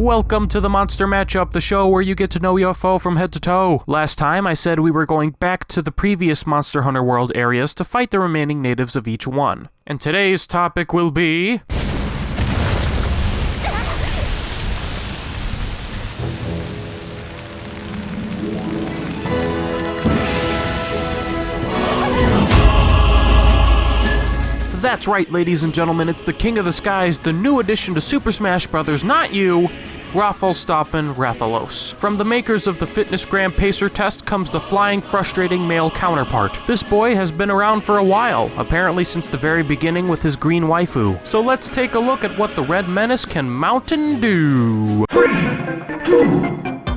Welcome to the Monster Matchup, the show where you get to know your foe from head to toe. Last time, I said we were going back to the previous Monster Hunter World areas to fight the remaining natives of each one. And today's topic will be... That's right, ladies and gentlemen, it's the King of the Skies, the new addition to Super Smash Bros., not you, Rathalos. From the makers of the Fitness Gram Pacer test comes the flying, frustrating male counterpart. This boy has been around for a while, apparently since the very beginning with his green waifu. So let's take a look at what the Red Menace can mount and do. 3, 2,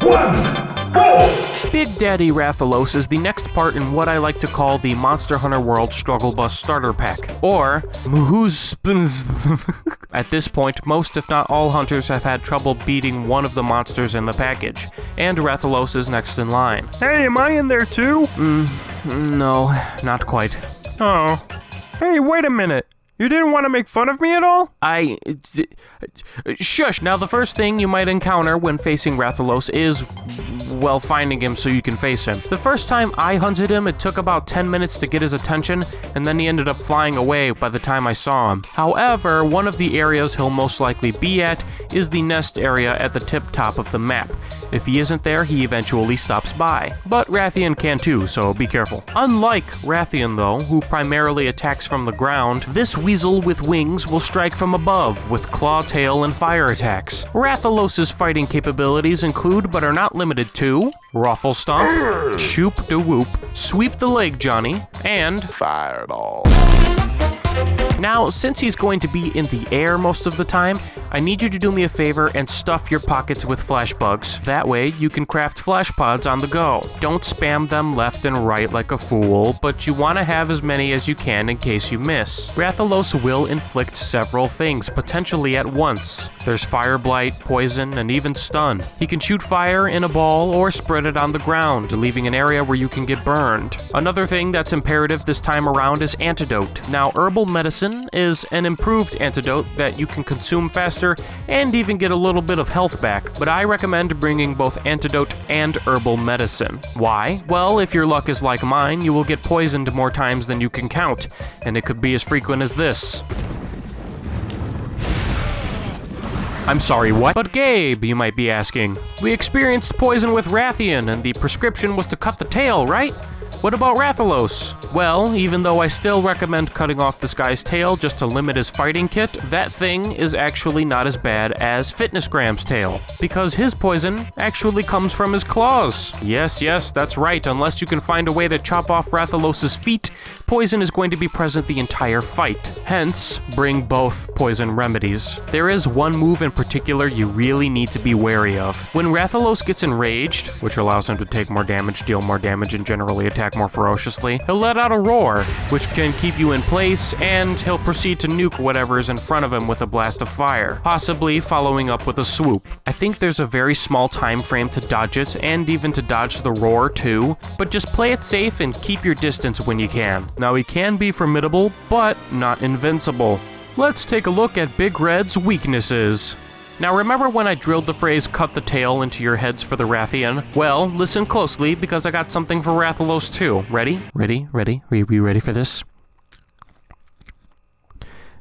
1. Go! Big Daddy Rathalos is the next part in what I like to call the Monster Hunter World Struggle Bus Starter Pack, or At this point, most if not all hunters have had trouble beating one of the monsters in the package, and Rathalos is next in line. Hey, am I in there too? No, not quite. Oh. Hey, wait a minute. You didn't want to make fun of me at all? Shush! Now the first thing you might encounter when facing Rathalos is, well, finding him so you can face him. The first time I hunted him, it took about 10 minutes to get his attention, and then he ended up flying away by the time I saw him. However, one of the areas he'll most likely be at is the nest area at the tip top of the map. If he isn't there, he eventually stops by. But Rathian can too, so be careful. Unlike Rathian though, who primarily attacks from the ground, this weasel with wings will strike from above, with claw, tail, and fire attacks. Rathalos' fighting capabilities include, but are not limited to, Ruffle Stomp, Shoop de Whoop, Sweep the Leg Johnny, and Fireball. Now, since he's going to be in the air most of the time, I need you to do me a favor and stuff your pockets with flash bugs. That way, you can craft flash pods on the go. Don't spam them left and right like a fool, but you want to have as many as you can in case you miss. Rathalos will inflict several things, potentially at once. There's Fire Blight, Poison, and even Stun. He can shoot fire in a ball or spread it on the ground, leaving an area where you can get burned. Another thing that's imperative this time around is Antidote. Now, Herbal Medicine is an improved antidote that you can consume faster and even get a little bit of health back, but I recommend bringing both Antidote and Herbal Medicine. Why? Well, if your luck is like mine, you will get poisoned more times than you can count, and it could be as frequent as this. I'm sorry, what? But Gabe, you might be asking. We experienced poison with Rathian, and the prescription was to cut the tail, right? What about Rathalos? Well, even though I still recommend cutting off this guy's tail just to limit his fighting kit, that thing is actually not as bad as Fitness Gram's tail, because his poison actually comes from his claws. Yes, that's right. Unless you can find a way to chop off Rathalos' feet, poison is going to be present the entire fight. Hence, bring both poison remedies. There is one move in particular you really need to be wary of. When Rathalos gets enraged, which allows him to take more damage, deal more damage, and generally attack more ferociously, he'll let out a roar, which can keep you in place, and he'll proceed to nuke whatever is in front of him with a blast of fire, possibly following up with a swoop. I think there's a very small time frame to dodge it, and even to dodge the roar too, but just play it safe and keep your distance when you can. Now, he can be formidable, but not invincible. Let's take a look at Big Red's weaknesses. Now remember when I drilled the phrase cut the tail into your heads for the Rathian? Well, listen closely because I got something for Rathalos too. Ready? Are you ready for this?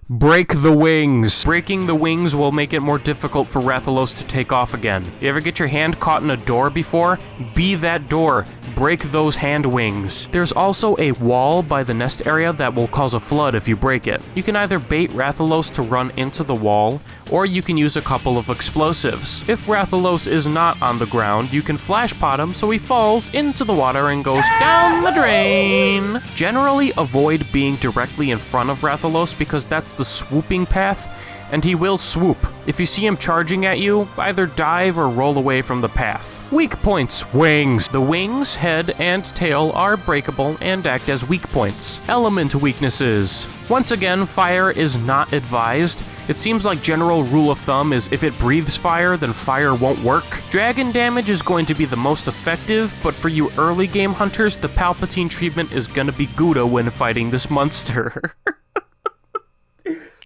Break the wings. Breaking the wings will make it more difficult for Rathalos to take off again. You ever get your hand caught in a door before? Be that door. Break those hand wings. There's also a wall by the nest area that will cause a flood if you break it. You can either bait Rathalos to run into the wall, or you can use a couple of explosives. If Rathalos is not on the ground, you can flash pot him so he falls into the water and goes down the drain. Generally avoid being directly in front of Rathalos because that's the swooping path, and he will swoop. If you see him charging at you, either dive or roll away from the path. Weak points. Wings. The wings, head, and tail are breakable and act as weak points. Element weaknesses. Once again, fire is not advised. It seems like general rule of thumb is if it breathes fire, then fire won't work. Dragon damage is going to be the most effective, but for you early game hunters, the Palpatine treatment is gonna be Gouda when fighting this monster.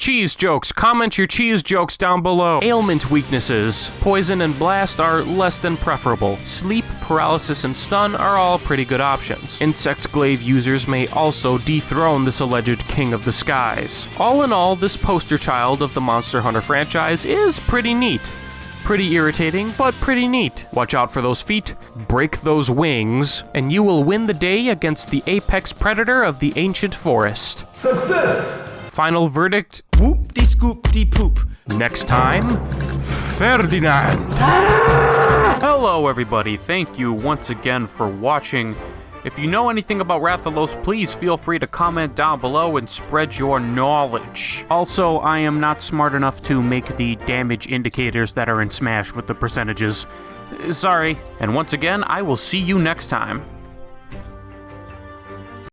cheese jokes. Comment your cheese jokes down below. Ailment weaknesses. Poison and blast are less than preferable. Sleep, paralysis, and stun are all pretty good options. Insect glaive users may also dethrone this alleged king of the skies. All in all, this poster child of the Monster Hunter franchise is pretty neat. Pretty irritating, but pretty neat. Watch out for those feet, break those wings, and you will win the day against the apex predator of the ancient forest. Success! Final verdict, Whoop-de-scoop-de-poop. next time, Ferdinand. Hello everybody, thank you once again for watching. If you know anything about Rathalos, please feel free to comment down below and spread your knowledge. Also, I am not smart enough to make the damage indicators that are in Smash with the percentages. Sorry. And once again, I will see you next time.